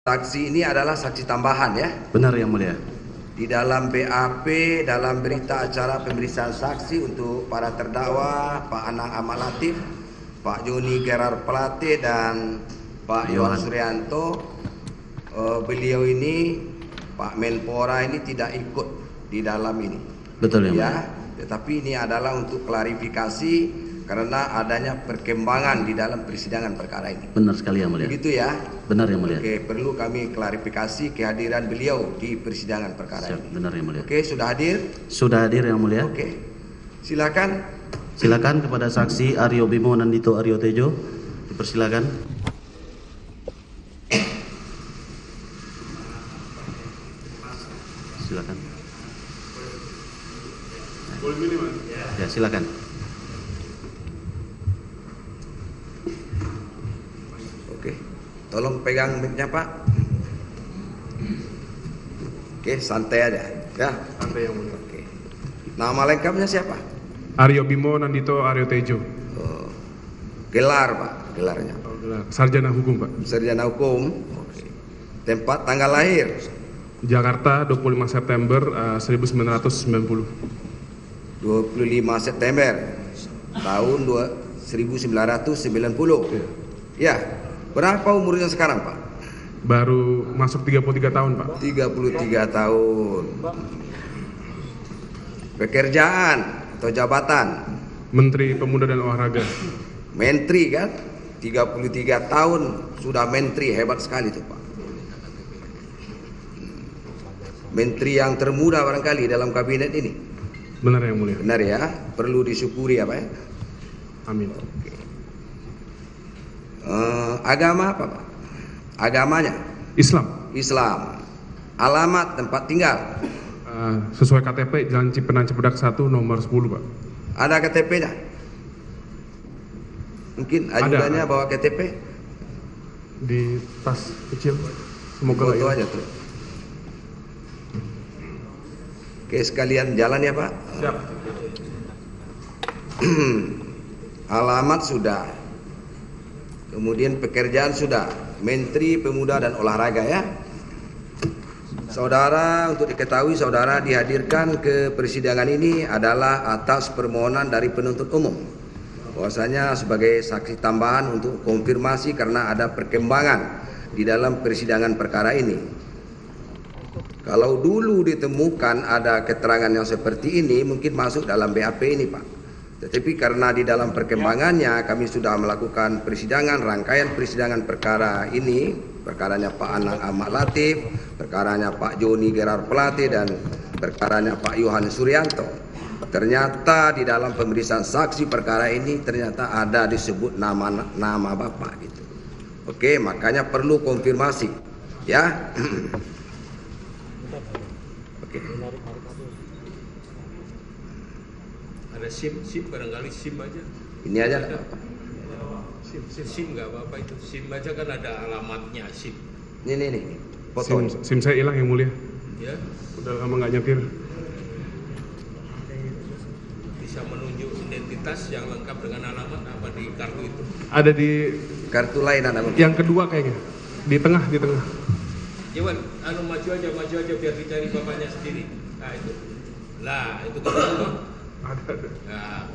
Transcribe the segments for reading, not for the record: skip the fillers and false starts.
Saksi ini adalah saksi tambahan ya. Benar Yang Mulia. Di dalam BAP, dalam berita acara pemeriksaan saksi untuk para terdakwa Pak Anang Ahmad Latif, Pak Joni Gerard Pelate dan Pak Yohan Suryanto, beliau ini Pak Menpora ini tidak ikut di dalam ini. Betul ya. Tetapi ini adalah untuk klarifikasi karena adanya perkembangan di dalam persidangan perkara ini. Benar sekali Yang Mulia. Begitu ya. Benar Yang Mulia. Oke, perlu kami klarifikasi kehadiran beliau di persidangan perkara ini. Benar Yang Mulia. Oke, sudah hadir? Sudah hadir Yang Mulia. Oke. Silakan. Silakan kepada saksi Aryo Bimo Nandito Aryo Tejo. Dipersilakan. Silakan. Ya, silakan. Oke. Tolong pegang mic-nya, Pak. Oke, santai aja. Ya. Santai Yang Mulia. Oke. Nama lengkapnya siapa? Aryo Bimo Nandito Aryo Tejo. Oh. Gelar, Pak. Gelarnya. Sarjana Hukum, Pak. Sarjana Hukum. Oke. Tempat tanggal lahir. Jakarta 25 September 1990. 25 September tahun 1990. Ya. Berapa umurnya sekarang, Pak? Baru masuk 33 tahun, Pak. 33 tahun. Pekerjaan atau jabatan? Menteri Pemuda dan Olahraga. Menteri kan? 33 tahun sudah menteri, hebat sekali tuh, Pak. Menteri yang termuda barangkali dalam kabinet ini. Benar Yang Mulia. Benar ya? Perlu disyukuri ya, Pak ya? Amin. Agama apa, Pak? Agamanya? Islam. Islam. Alamat tempat tinggal? Sesuai KTP Jalan Cipenan Cipedak 1 nomor 10, Pak. Ada KTP-nya? Mungkin ajudannya bawa KTP? Di tas kecil. Semoga Foto aja tuh. Oke, sekalian jalan ya, Pak. Siap. Alamat sudah. Kemudian pekerjaan sudah. Menteri Pemuda dan Olahraga ya. Saudara, untuk diketahui saudara dihadirkan ke persidangan ini adalah atas permohonan dari penuntut umum. Bahwasanya sebagai saksi tambahan untuk konfirmasi karena ada perkembangan di dalam persidangan perkara ini. Kalau dulu ditemukan ada keterangan yang seperti ini mungkin masuk dalam BAP ini, Pak. Tetapi karena di dalam perkembangannya kami sudah melakukan persidangan, rangkaian persidangan perkara ini, perkaranya Pak Anang Ahmad Latif, perkaranya Pak Joni Gerard Pelate dan perkaranya Pak Yohan Suryanto. Ternyata di dalam pemeriksaan saksi perkara ini ternyata ada disebut nama Bapak gitu. Oke, makanya perlu konfirmasi ya. Oke. Ada SIM barangkali SIM aja. Ini aja ada. SIM nggak apa-apa itu. SIM aja kan ada alamatnya SIM. Ini foto. SIM saya hilang Yang Mulia. Ya. Udah lama nggak nyetir. Bisa menunjuk identitas yang lengkap dengan alamat apa di kartu itu? Ada di Kartu lain ada. yang kedua kayaknya. Di tengah. Iwan, maju aja biar dicari bapaknya sendiri. Nah itu. Lah itu kedua. Ada. Nah,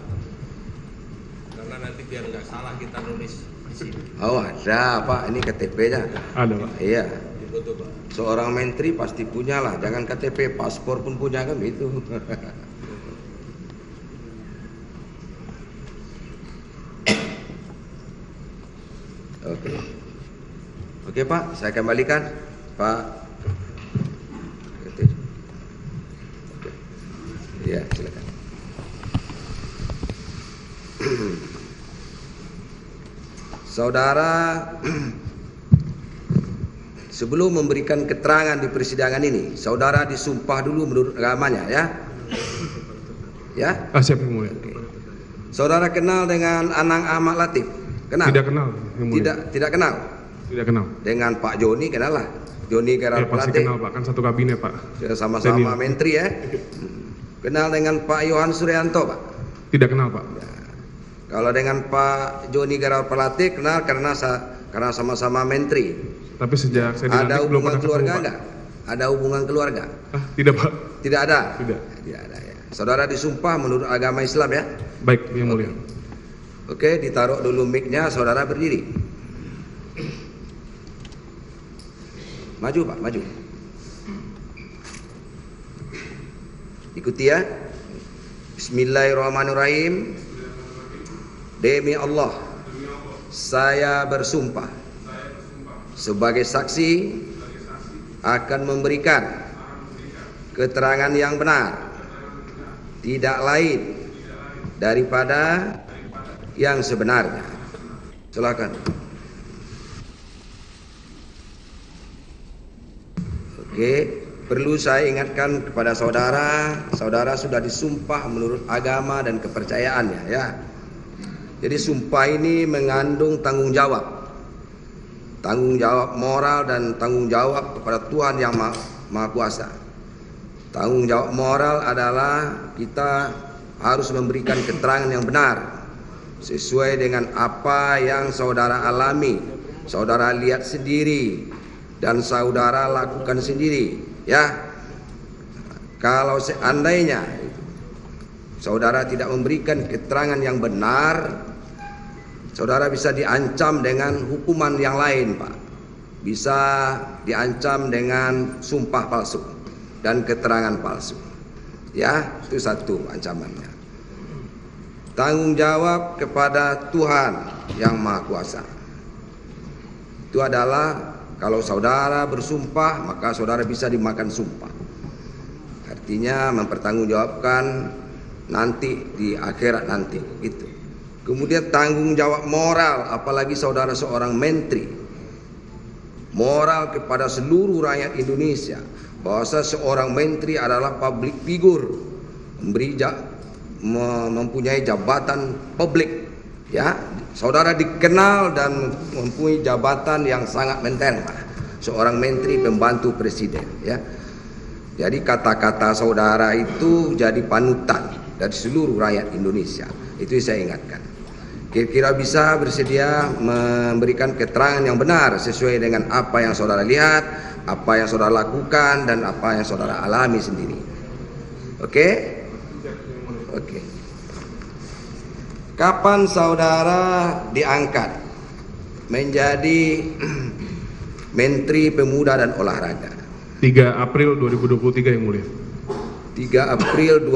karena nanti biar nggak salah kita nulis di sini. Oh ada, Pak, ini KTP-nya. Ada, Pak. Iya. Foto, Pak. Seorang menteri pasti punya lah, jangan KTP, paspor pun punya kan itu. Oke Pak, saya kembalikan Pak. Iya, silakan. Saudara, sebelum memberikan keterangan di persidangan ini, saudara disumpah dulu menurut agamanya ya. Ya? Siap Yang Mulia. Saudara kenal dengan Anang Ahmad Latif? Kenal? Tidak kenal Yang Mulia. Tidak kenal. Tidak kenal. Dengan Pak Joni kenal lah. Joni Gerard Pasti Pelate. kenal Pak, kan satu kabinet Pak. Sama-sama menteri ya. Kenal dengan Pak Yohan Suryanto, Pak? Tidak kenal Pak. Ya. Kalau dengan Pak Joni Gerard Pelate kenal karena sama-sama menteri. Tapi sejak saya Ada dilantik belum hubungan pernah ketemu, keluarga Pak. enggak? Ada hubungan keluarga? Ah, tidak, Pak. Tidak ada? Tidak. Tidak ada ya. Saudara disumpah menurut agama Islam ya? Baik, Yang Mulia. Oke, ditaruh dulu mic-nya, saudara berdiri. Maju Pak, maju. Ikuti ya. Bismillahirrahmanirrahim. Demi Allah, saya bersumpah sebagai saksi akan memberikan keterangan yang benar, tidak lain daripada yang sebenarnya. Silakan. Oke, perlu saya ingatkan kepada saudara, saudara sudah disumpah menurut agama dan kepercayaannya ya. Jadi sumpah ini mengandung tanggung jawab moral dan tanggung jawab kepada Tuhan yang Maha Kuasa. Tanggung jawab moral adalah kita harus memberikan keterangan yang benar sesuai dengan apa yang saudara alami, saudara lihat sendiri dan saudara lakukan sendiri ya. Kalau seandainya saudara tidak memberikan keterangan yang benar, saudara bisa diancam dengan hukuman yang lain, Pak. Bisa diancam dengan sumpah palsu dan keterangan palsu. Ya, itu satu ancamannya. Tanggung jawab kepada Tuhan yang Maha Kuasa. Itu adalah kalau saudara bersumpah, maka saudara bisa dimakan sumpah. Artinya mempertanggungjawabkan nanti di akhirat nanti gitu. Kemudian tanggung jawab moral, apalagi saudara seorang menteri, moral kepada seluruh rakyat Indonesia bahwa seorang menteri adalah public figure, mempunyai jabatan publik ya. Saudara dikenal dan mempunyai jabatan yang sangat penting, Pak. Seorang menteri pembantu presiden ya. Jadi kata-kata saudara itu jadi panutan dari seluruh rakyat Indonesia. Itu saya ingatkan. Kira-kira bisa bersedia memberikan keterangan yang benar sesuai dengan apa yang saudara lihat, apa yang saudara lakukan, dan apa yang saudara alami sendiri. Oke? Oke. Kapan saudara diangkat menjadi Menteri Pemuda dan Olahraga? 3 April 2023 Yang Mulia. 3 April 2023.